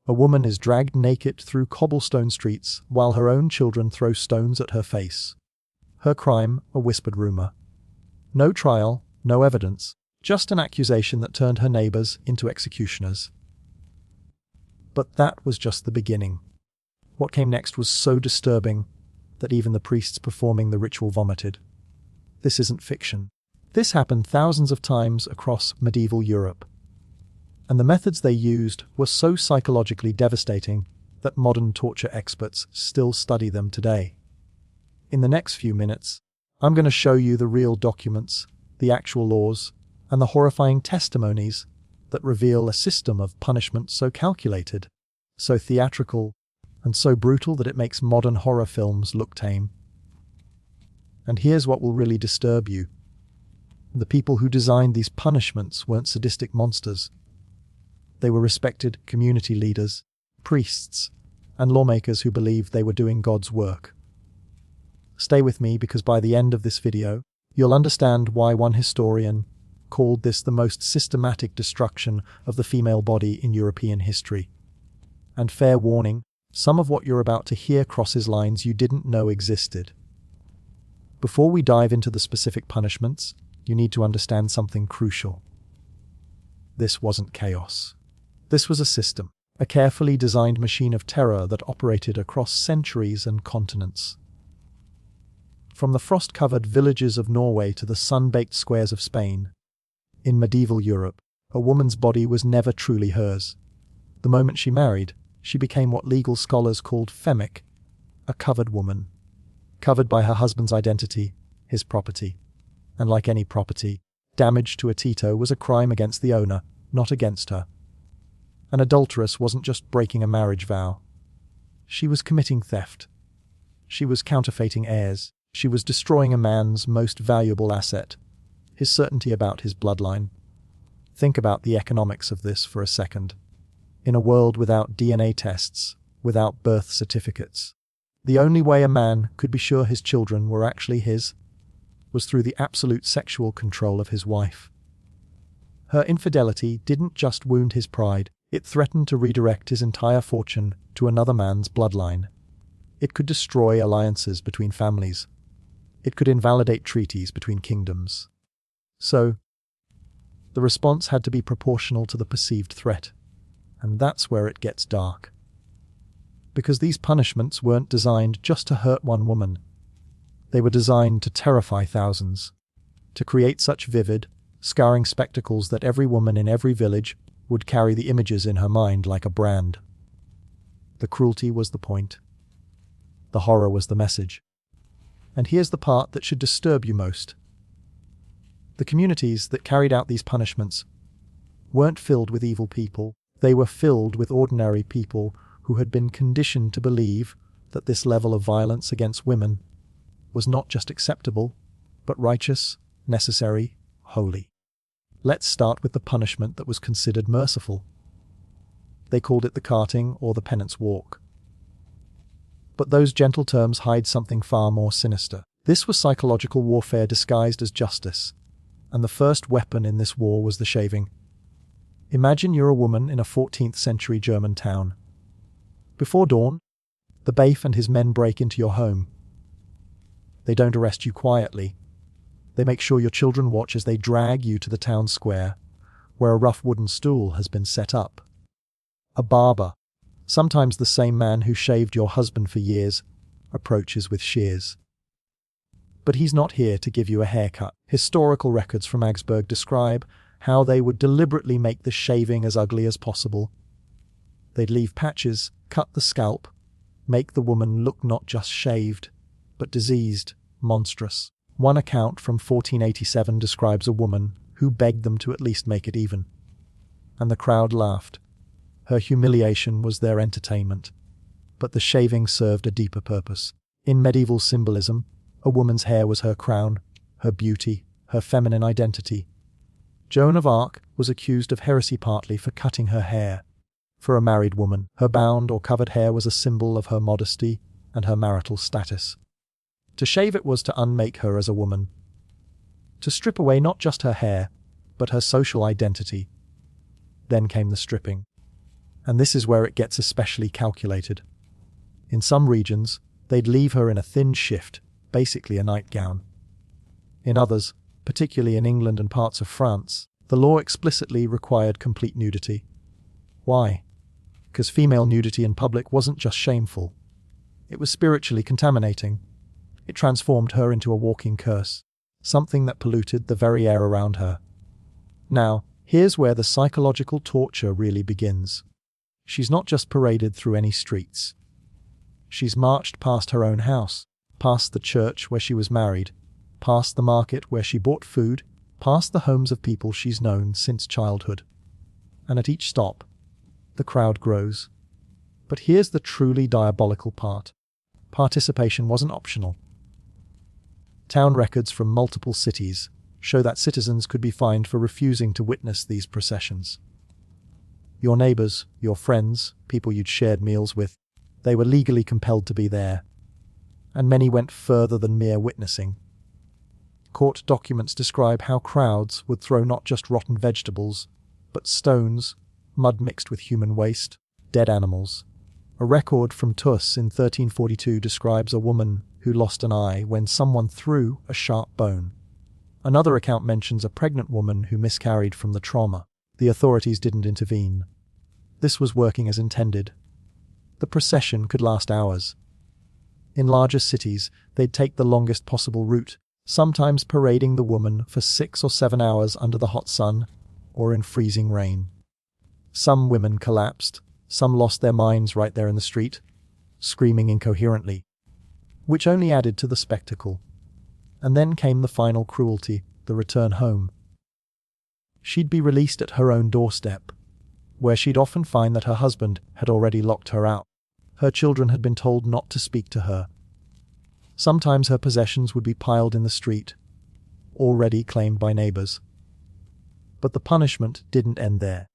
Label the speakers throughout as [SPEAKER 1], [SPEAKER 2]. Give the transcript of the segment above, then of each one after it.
[SPEAKER 1] A woman is dragged naked through cobblestone streets while her own children throw stones at her face. Her crime, a whispered rumor. No trial, no evidence, just an accusation that turned her neighbors into executioners. But that was just the beginning. What came next was so disturbing that even the priests performing the ritual vomited. This isn't fiction. This happened thousands of times across medieval Europe. And the methods they used were so psychologically devastating that modern torture experts still study them today. In the next few minutes, I'm going to show you the real documents, the actual laws, and the horrifying testimonies that reveal a system of punishment so calculated, so theatrical, and so brutal that it makes modern horror films look tame. And here's what will really disturb you. The people who designed these punishments weren't sadistic monsters. They were respected community leaders, priests, and lawmakers who believed they were doing God's work. Stay with me because by the end of this video, you'll understand why one historian called this the most systematic destruction of the female body in European history. And fair warning, some of what you're about to hear crosses lines you didn't know existed. Before we dive into the specific punishments, you need to understand something crucial. This wasn't chaos. This was a system, a carefully designed machine of terror that operated across centuries and continents. From the frost-covered villages of Norway to the sun-baked squares of Spain, in medieval Europe, a woman's body was never truly hers. The moment she married, she became what legal scholars called femic, a covered woman, covered by her husband's identity, his property. And like any property, damage to a Tito was a crime against the owner, not against her. An adulteress wasn't just breaking a marriage vow. She was committing theft. She was counterfeiting heirs. She was destroying a man's most valuable asset, his certainty about his bloodline. Think about the economics of this for a second. In a world without DNA tests, without birth certificates, the only way a man could be sure his children were actually his was through the absolute sexual control of his wife. Her infidelity didn't just wound his pride, it threatened to redirect his entire fortune to another man's bloodline. It could destroy alliances between families. It could invalidate treaties between kingdoms. So, the response had to be proportional to the perceived threat. And that's where it gets dark. Because these punishments weren't designed just to hurt one woman. They were designed to terrify thousands, to create such vivid, scarring spectacles that every woman in every village would carry the images in her mind like a brand. The cruelty was the point. The horror was the message. And here's the part that should disturb you most. The communities that carried out these punishments weren't filled with evil people. They were filled with ordinary people who had been conditioned to believe that this level of violence against women was not just acceptable, but righteous, necessary, holy. Let's start with the punishment that was considered merciful. They called it the carting or the penance walk. But those gentle terms hide something far more sinister. This was psychological warfare disguised as justice, and the first weapon in this war was the shaving. Imagine you're a woman in a 14th century German town. Before dawn, the bailiff and his men break into your home. They don't arrest you quietly. They make sure your children watch as they drag you to the town square, where a rough wooden stool has been set up. A barber, sometimes the same man who shaved your husband for years, approaches with shears. But he's not here to give you a haircut. Historical records from Augsburg describe how they would deliberately make the shaving as ugly as possible. They'd leave patches, cut the scalp, make the woman look not just shaved, but diseased, monstrous. One account from 1487 describes a woman who begged them to at least make it even. And the crowd laughed. Her humiliation was their entertainment. But the shaving served a deeper purpose. In medieval symbolism, a woman's hair was her crown, her beauty, her feminine identity. Joan of Arc was accused of heresy partly for cutting her hair. For a married woman, her bound or covered hair was a symbol of her modesty and her marital status. To shave it was to unmake her as a woman. To strip away not just her hair, but her social identity. Then came the stripping. And this is where it gets especially calculated. In some regions, they'd leave her in a thin shift, basically a nightgown. In others, particularly in England and parts of France, the law explicitly required complete nudity. Why? Because female nudity in public wasn't just shameful. It was spiritually contaminating. It transformed her into a walking curse, something that polluted the very air around her. Now, here's where the psychological torture really begins. She's not just paraded through any streets. She's marched past her own house, past the church where she was married, past the market where she bought food, past the homes of people she's known since childhood. And at each stop, the crowd grows. But here's the truly diabolical part. Participation wasn't optional. Town records from multiple cities show that citizens could be fined for refusing to witness these processions. Your neighbors, your friends, people you'd shared meals with, they were legally compelled to be there. And many went further than mere witnessing. Court documents describe how crowds would throw not just rotten vegetables, but stones, mud mixed with human waste, dead animals. A record from Tours in 1342 describes a woman who lost an eye when someone threw a sharp bone. Another account mentions a pregnant woman who miscarried from the trauma. The authorities didn't intervene. This was working as intended. The procession could last hours. In larger cities, they'd take the longest possible route, sometimes parading the woman for 6 or 7 hours under the hot sun or in freezing rain. Some women collapsed, some lost their minds right there in the street, screaming incoherently, which only added to the spectacle. And then came the final cruelty, the return home. She'd be released at her own doorstep, where she'd often find that her husband had already locked her out. Her children had been told not to speak to her. Sometimes her possessions would be piled in the street, already claimed by neighbors. But the punishment didn't end there.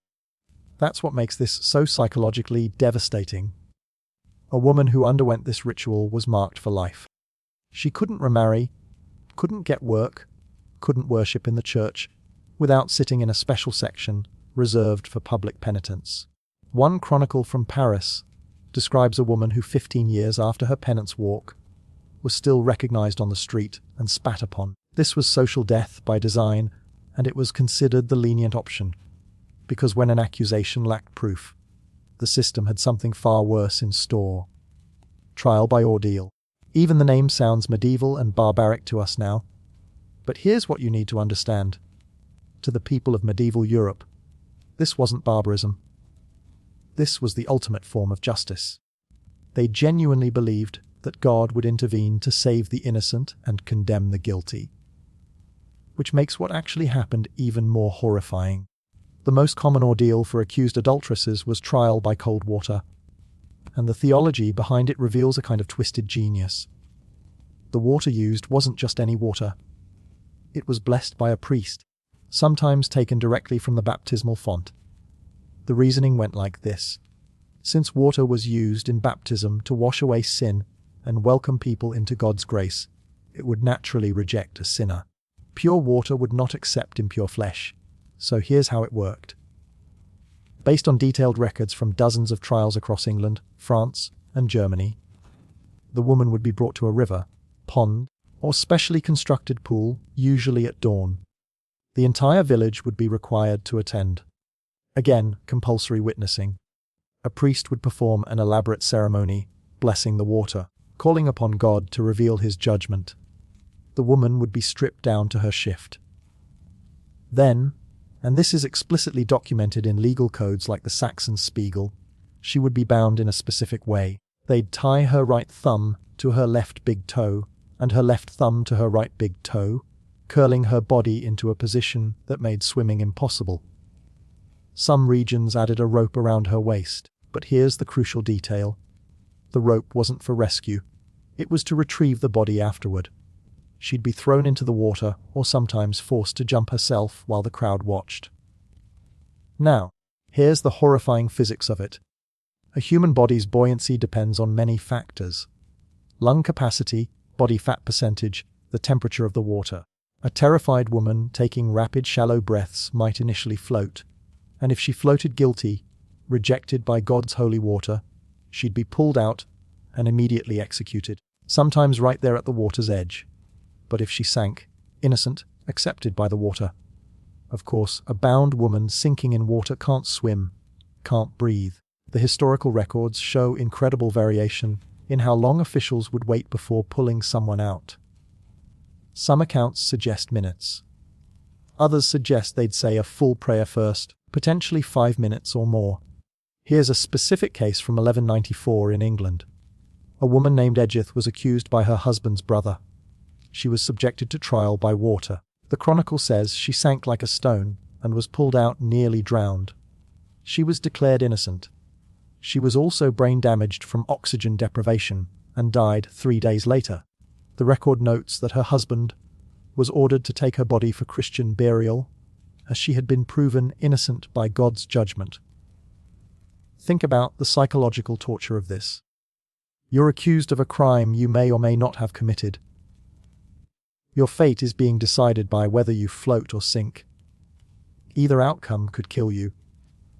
[SPEAKER 1] That's what makes this so psychologically devastating. A woman who underwent this ritual was marked for life. She couldn't remarry, couldn't get work, couldn't worship in the church, without sitting in a special section reserved for public penitence. One chronicle from Paris describes a woman who 15 years after her penance walk was still recognized on the street and spat upon. This was social death by design, and it was considered the lenient option, because when an accusation lacked proof, the system had something far worse in store. Trial by ordeal. Even the name sounds medieval and barbaric to us now. But here's what you need to understand. To the people of medieval Europe, this wasn't barbarism. This was the ultimate form of justice. They genuinely believed that God would intervene to save the innocent and condemn the guilty. Which makes what actually happened even more horrifying. The most common ordeal for accused adulteresses was trial by cold water, and the theology behind it reveals a kind of twisted genius. The water used wasn't just any water. It was blessed by a priest, sometimes taken directly from the baptismal font. The reasoning went like this. Since water was used in baptism to wash away sin and welcome people into God's grace, it would naturally reject a sinner. Pure water would not accept impure flesh. So here's how it worked. Based on detailed records from dozens of trials across England, France, and Germany, the woman would be brought to a river, pond, or specially constructed pool, usually at dawn. The entire village would be required to attend. Again, compulsory witnessing. A priest would perform an elaborate ceremony, blessing the water, calling upon God to reveal his judgment. The woman would be stripped down to her shift. Then, and this is explicitly documented in legal codes like the Saxon Spiegel, she would be bound in a specific way. They'd tie her right thumb to her left big toe, and her left thumb to her right big toe, curling her body into a position that made swimming impossible. Some regions added a rope around her waist, but here's the crucial detail. The rope wasn't for rescue. It was to retrieve the body afterward. She'd be thrown into the water or sometimes forced to jump herself while the crowd watched. Now, here's the horrifying physics of it. A human body's buoyancy depends on many factors. Lung capacity, body fat percentage, the temperature of the water. A terrified woman taking rapid shallow breaths might initially float, and if she floated guilty, rejected by God's holy water, she'd be pulled out and immediately executed, sometimes right there at the water's edge. But if she sank, innocent, accepted by the water. Of course, a bound woman sinking in water can't swim, can't breathe. The historical records show incredible variation in how long officials would wait before pulling someone out. Some accounts suggest minutes. Others suggest they'd say a full prayer first, potentially 5 minutes or more. Here's a specific case from 1194 in England. A woman named Edgith was accused by her husband's brother. She was subjected to trial by water. The chronicle says she sank like a stone and was pulled out nearly drowned. She was declared innocent. She was also brain damaged from oxygen deprivation and died 3 days later. The record notes that her husband was ordered to take her body for Christian burial, as she had been proven innocent by God's judgment. Think about the psychological torture of this. You're accused of a crime you may or may not have committed. Your fate is being decided by whether you float or sink. Either outcome could kill you,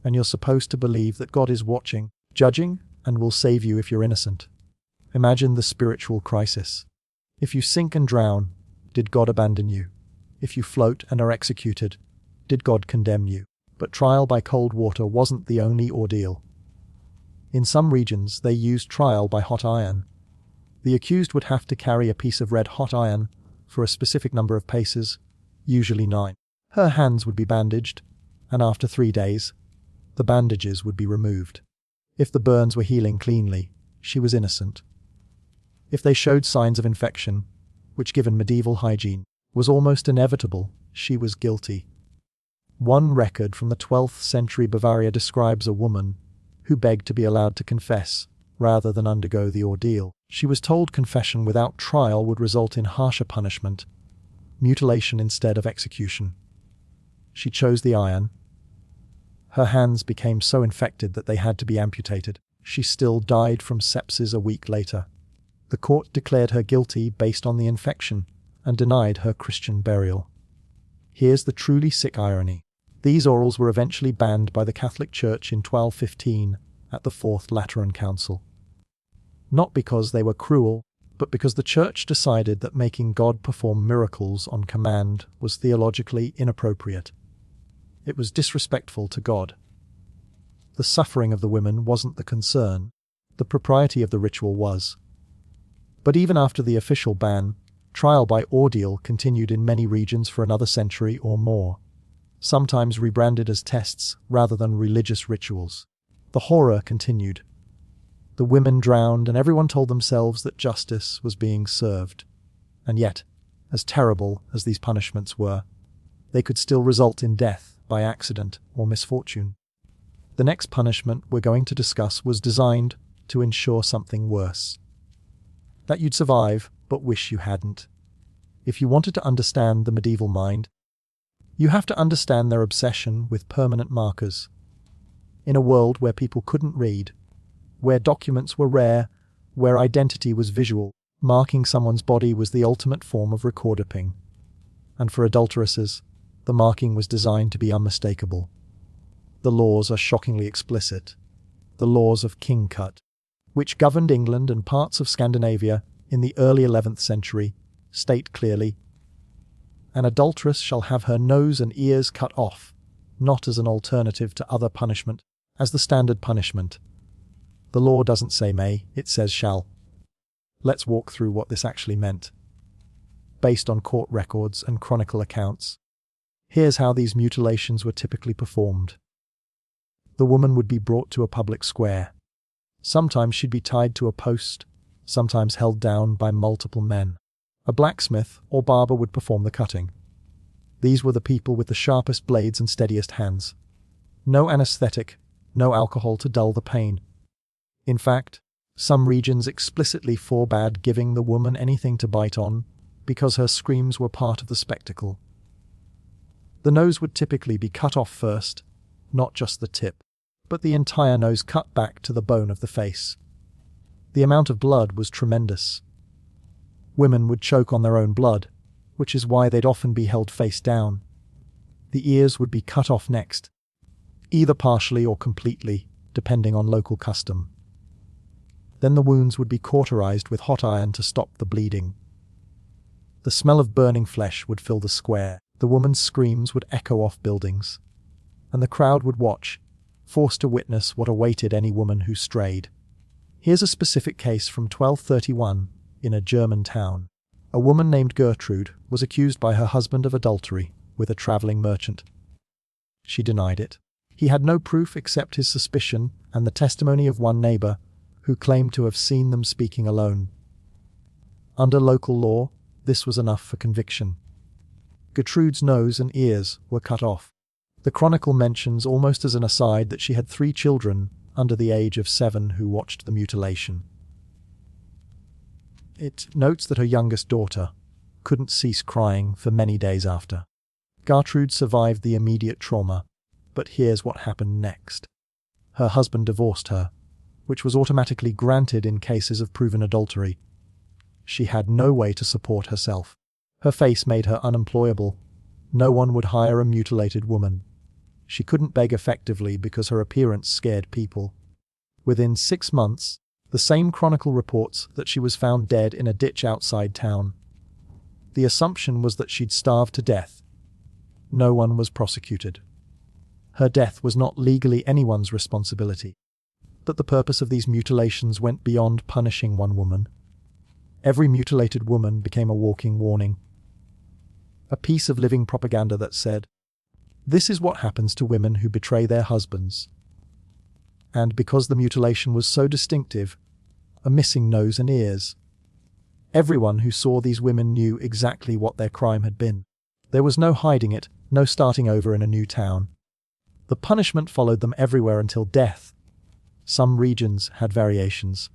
[SPEAKER 1] and you're supposed to believe that God is watching, judging, and will save you if you're innocent. Imagine the spiritual crisis. If you sink and drown, did God abandon you? If you float and are executed, did God condemn you? But trial by cold water wasn't the only ordeal. In some regions, they used trial by hot iron. The accused would have to carry a piece of red-hot iron for a specific number of paces, usually 9. Her hands would be bandaged, and after 3 days, the bandages would be removed. If the burns were healing cleanly, she was innocent. If they showed signs of infection, which given medieval hygiene was almost inevitable, she was guilty. One record from the 12th century Bavaria describes a woman who begged to be allowed to confess rather than undergo the ordeal. She was told confession without trial would result in harsher punishment, mutilation instead of execution. She chose the iron. Her hands became so infected that they had to be amputated. She still died from sepsis a week later. The court declared her guilty based on the infection and denied her Christian burial. Here's the truly sick irony. These orals were eventually banned by the Catholic Church in 1215 at the Fourth Lateran Council. Not because they were cruel, but because the Church decided that making God perform miracles on command was theologically inappropriate. It was disrespectful to God. The suffering of the women wasn't the concern. The propriety of the ritual was. But even after the official ban, trial by ordeal continued in many regions for another century or more, sometimes rebranded as tests rather than religious rituals. The horror continued. The women drowned and everyone told themselves that justice was being served. And yet, as terrible as these punishments were, they could still result in death by accident or misfortune. The next punishment we're going to discuss was designed to ensure something worse. That you'd survive, but wish you hadn't. If you wanted to understand the medieval mind, you have to understand their obsession with permanent markers. In a world where people couldn't read, where documents were rare, where identity was visual, marking someone's body was the ultimate form of recording. And for adulteresses, the marking was designed to be unmistakable. The laws are shockingly explicit. The laws of King Cut, which governed England and parts of Scandinavia in the early 11th century, state clearly, "An adulteress shall have her nose and ears cut off, not as an alternative to other punishment, as the standard punishment." The law doesn't say may, it says shall. Let's walk through what this actually meant. Based on court records and chronicle accounts, here's how these mutilations were typically performed. The woman would be brought to a public square. Sometimes she'd be tied to a post, sometimes held down by multiple men. A blacksmith or barber would perform the cutting. These were the people with the sharpest blades and steadiest hands. No anesthetic, no alcohol to dull the pain. In fact, some regions explicitly forbade giving the woman anything to bite on because her screams were part of the spectacle. The nose would typically be cut off first, not just the tip, but the entire nose cut back to the bone of the face. The amount of blood was tremendous. Women would choke on their own blood, which is why they'd often be held face down. The ears would be cut off next, either partially or completely, depending on local custom. Then the wounds would be cauterized with hot iron to stop the bleeding. The smell of burning flesh would fill the square, the woman's screams would echo off buildings, and the crowd would watch, forced to witness what awaited any woman who strayed. Here's a specific case from 1231 in a German town. A woman named Gertrude was accused by her husband of adultery with a traveling merchant. She denied it. He had no proof except his suspicion and the testimony of one neighbor who claimed to have seen them speaking alone. Under local law, this was enough for conviction. Gertrude's nose and ears were cut off. The chronicle mentions almost as an aside that she had 3 children under the age of 7 who watched the mutilation. It notes that her youngest daughter couldn't cease crying for many days after. Gertrude survived the immediate trauma, but here's what happened next. Her husband divorced her, which was automatically granted in cases of proven adultery. She had no way to support herself. Her face made her unemployable. No one would hire a mutilated woman. She couldn't beg effectively because her appearance scared people. Within 6 months, the same chronicle reports that she was found dead in a ditch outside town. The assumption was that she'd starved to death. No one was prosecuted. Her death was not legally anyone's responsibility. But the purpose of these mutilations went beyond punishing one woman. Every mutilated woman became a walking warning. A piece of living propaganda that said, "This is what happens to women who betray their husbands." And because the mutilation was so distinctive, a missing nose and ears, everyone who saw these women knew exactly what their crime had been. There was no hiding it, no starting over in a new town. The punishment followed them everywhere until death. Some regions had variations.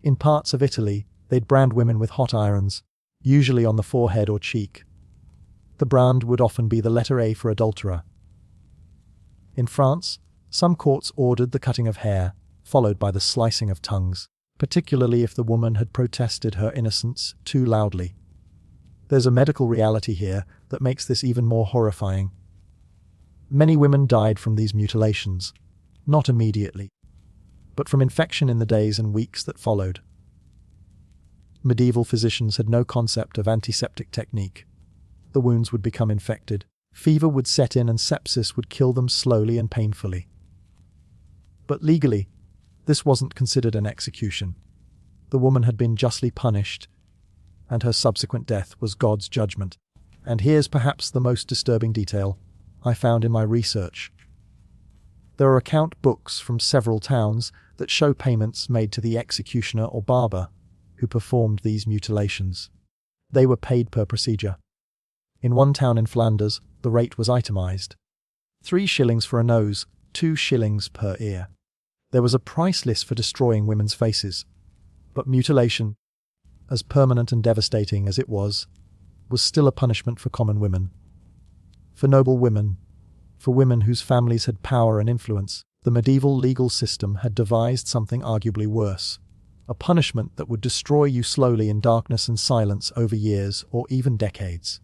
[SPEAKER 1] In parts of Italy, they'd brand women with hot irons, usually on the forehead or cheek. The brand would often be the letter A for adulterer. In France, some courts ordered the cutting of hair, followed by the slicing of tongues, particularly if the woman had protested her innocence too loudly. There's a medical reality here that makes this even more horrifying. Many women died from these mutilations, not immediately, but from infection in the days and weeks that followed. Medieval physicians had no concept of antiseptic technique. The wounds would become infected. Fever would set in and sepsis would kill them slowly and painfully. But legally, this wasn't considered an execution. The woman had been justly punished, and her subsequent death was God's judgment. And here's perhaps the most disturbing detail I found in my research. There are account books from several towns that show payments made to the executioner or barber who performed these mutilations. They were paid per procedure. In one town in Flanders, the rate was itemized. 3 shillings for a nose, 2 shillings per ear. There was a price list for destroying women's faces, but mutilation, as permanent and devastating as it was still a punishment for common women. For noble women, for women whose families had power and influence, the medieval legal system had devised something arguably worse, a punishment that would destroy you slowly in darkness and silence over years or even decades.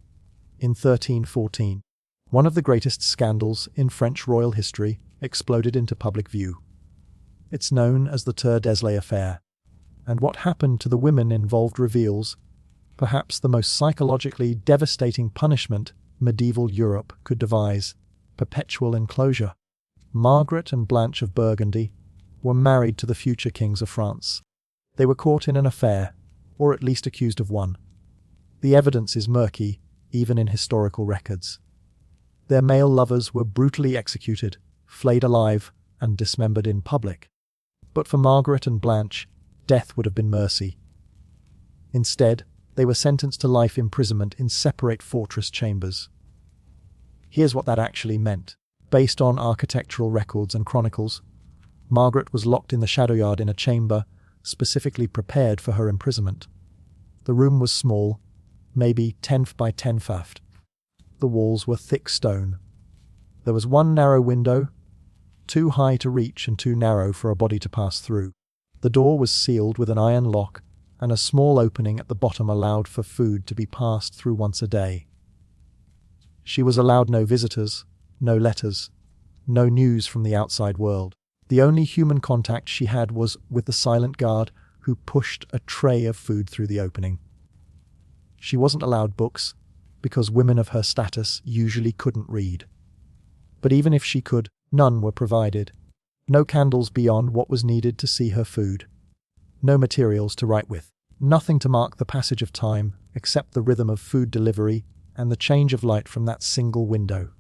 [SPEAKER 1] In 1314, one of the greatest scandals in French royal history exploded into public view. It's known as the Tour d'Exile affair, and what happened to the women involved reveals perhaps the most psychologically devastating punishment medieval Europe could devise: perpetual enclosure. Margaret and Blanche of Burgundy were married to the future kings of France. They were caught in an affair, or at least accused of one. The evidence is murky, even in historical records. Their male lovers were brutally executed, flayed alive, and dismembered in public. But for Margaret and Blanche, death would have been mercy. Instead, they were sentenced to life imprisonment in separate fortress chambers. Here's what that actually meant. Based on architectural records and chronicles, Margaret was locked in the shadow yard in a chamber specifically prepared for her imprisonment. The room was small, maybe 10 by 10 feet. The walls were thick stone. There was one narrow window, too high to reach and too narrow for a body to pass through. The door was sealed with an iron lock, and a small opening at the bottom allowed for food to be passed through once a day. She was allowed no visitors, no letters, no news from the outside world. The only human contact she had was with the silent guard who pushed a tray of food through the opening. She wasn't allowed books, because women of her status usually couldn't read. But even if she could, none were provided. No candles beyond what was needed to see her food. No materials to write with. Nothing to mark the passage of time except the rhythm of food delivery and the change of light from that single window.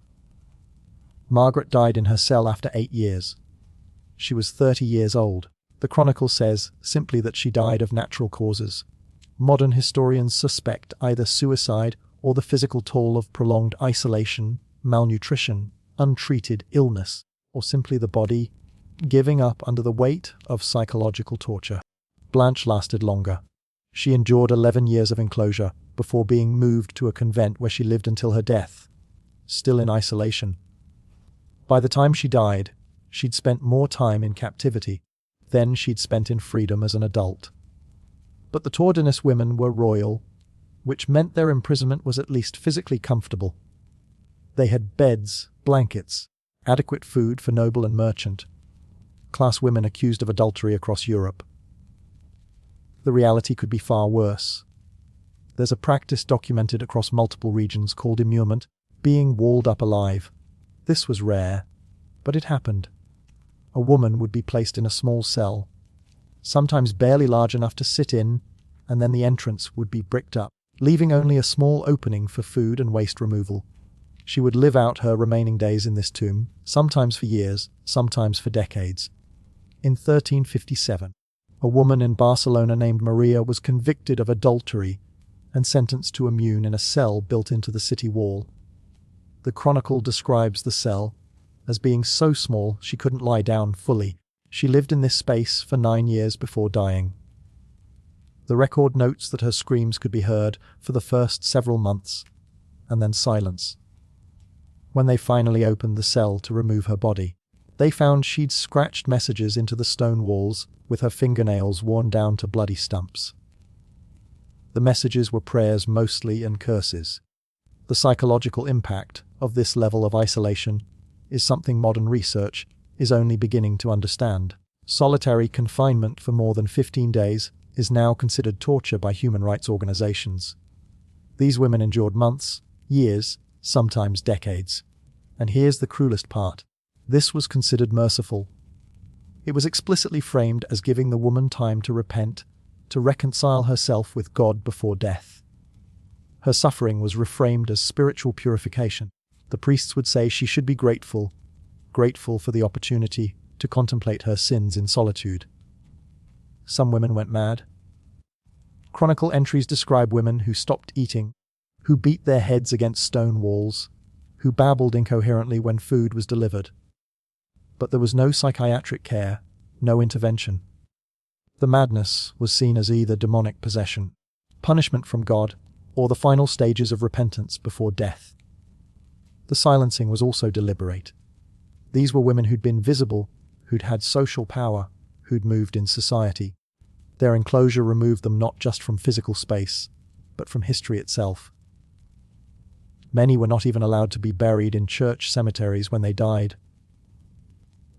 [SPEAKER 1] Margaret died in her cell after 8 years. She was 30 years old. The Chronicle says simply that she died of natural causes. Modern historians suspect either suicide or the physical toll of prolonged isolation, malnutrition, untreated illness, or simply the body giving up under the weight of psychological torture. Blanche lasted longer. She endured 11 years of enclosure before being moved to a convent where she lived until her death, still in isolation. By the time she died, she'd spent more time in captivity than she'd spent in freedom as an adult. But the Tordinus women were royal, which meant their imprisonment was at least physically comfortable. They had beds, blankets, adequate food for noble and merchant, class women accused of adultery across Europe. The reality could be far worse. There's a practice documented across multiple regions called immurement, being walled up alive. This was rare, but it happened. A woman would be placed in a small cell, sometimes barely large enough to sit in, and then the entrance would be bricked up, leaving only a small opening for food and waste removal. She would live out her remaining days in this tomb, sometimes for years, sometimes for decades. In 1357, a woman in Barcelona named Maria was convicted of adultery and sentenced to immune in a cell built into the city wall. The Chronicle describes the cell as being so small she couldn't lie down fully. She lived in this space for 9 years before dying. The record notes that her screams could be heard for the first several months, and then silence. When they finally opened the cell to remove her body, they found she'd scratched messages into the stone walls with her fingernails worn down to bloody stumps. The messages were prayers mostly and curses. The psychological impact of this level of isolation is something modern research is only beginning to understand. Solitary confinement for more than 15 days is now considered torture by human rights organizations. These women endured months, years, sometimes decades. And here's the cruelest part. This was considered merciful. It was explicitly framed as giving the woman time to repent, to reconcile herself with God before death. Her suffering was reframed as spiritual purification. The priests would say she should be grateful for the opportunity to contemplate her sins in solitude. Some women went mad. Chronicle entries describe women who stopped eating, who beat their heads against stone walls, who babbled incoherently when food was delivered. But there was no psychiatric care, no intervention. The madness was seen as either demonic possession, punishment from God, or the final stages of repentance before death. The silencing was also deliberate. These were women who'd been visible, who'd had social power, who'd moved in society. Their enclosure removed them not just from physical space, but from history itself. Many were not even allowed to be buried in church cemeteries when they died.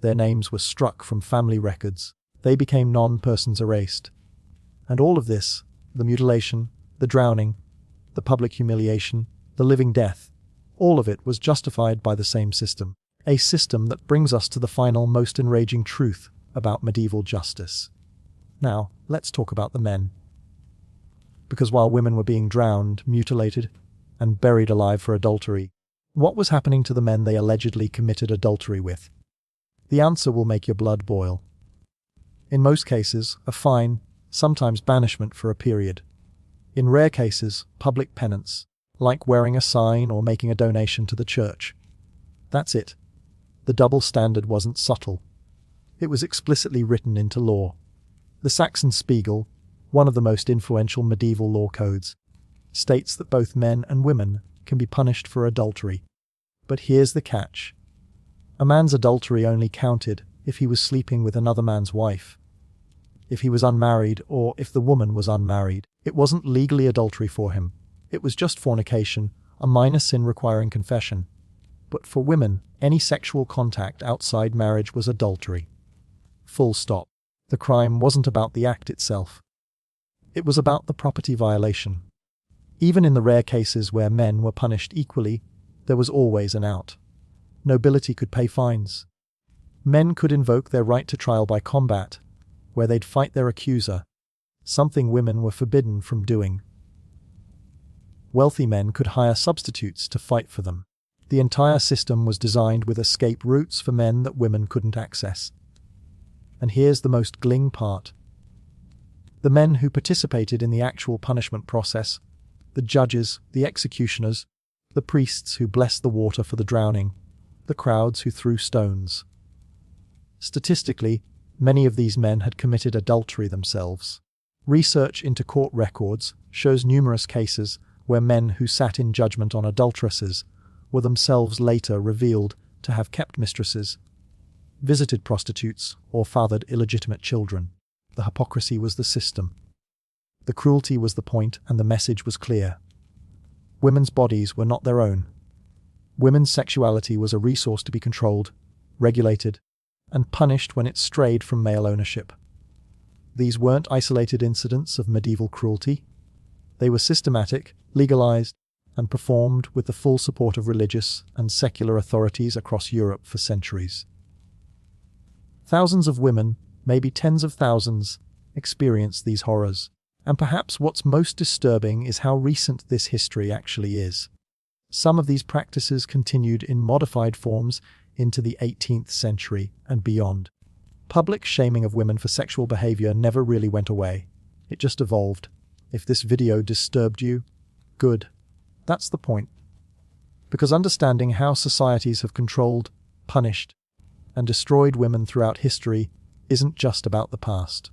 [SPEAKER 1] Their names were struck from family records. They became non-persons erased. And all of this, the mutilation, the drowning, the public humiliation, the living death, all of it was justified by the same system. A system that brings us to the final, most enraging truth about medieval justice. Now, let's talk about the men. Because while women were being drowned, mutilated, and buried alive for adultery, what was happening to the men they allegedly committed adultery with? The answer will make your blood boil. In most cases, a fine, sometimes banishment for a period. In rare cases, public penance, like wearing a sign or making a donation to the church. That's it. The double standard wasn't subtle. It was explicitly written into law. The Saxon Spiegel, one of the most influential medieval law codes, states that both men and women can be punished for adultery. But here's the catch. A man's adultery only counted if he was sleeping with another man's wife. If he was unmarried, or if the woman was unmarried, it wasn't legally adultery for him. It was just fornication, a minor sin requiring confession. But for women, any sexual contact outside marriage was adultery. Full stop. The crime wasn't about the act itself. It was about the property violation. Even in the rare cases where men were punished equally, there was always an out. Nobility could pay fines. Men could invoke their right to trial by combat, where they'd fight their accuser, something women were forbidden from doing. Wealthy men could hire substitutes to fight for them. The entire system was designed with escape routes for men that women couldn't access. And here's the most gling part. The men who participated in the actual punishment process, the judges, the executioners, the priests who blessed the water for the drowning, the crowds who threw stones. Statistically, many of these men had committed adultery themselves. Research into court records shows numerous cases where men who sat in judgment on adulteresses were themselves later revealed to have kept mistresses, visited prostitutes, or fathered illegitimate children. The hypocrisy was the system. The cruelty was the point, and the message was clear. Women's bodies were not their own. Women's sexuality was a resource to be controlled, regulated, and punished when it strayed from male ownership. These weren't isolated incidents of medieval cruelty. They were systematic, legalized, and performed with the full support of religious and secular authorities across Europe for centuries. Thousands of women, maybe tens of thousands, experienced these horrors. And perhaps what's most disturbing is how recent this history actually is. Some of these practices continued in modified forms into the 18th century and beyond. Public shaming of women for sexual behavior never really went away. It just evolved. If this video disturbed you, good. That's the point. Because understanding how societies have controlled, punished, and destroyed women throughout history isn't just about the past.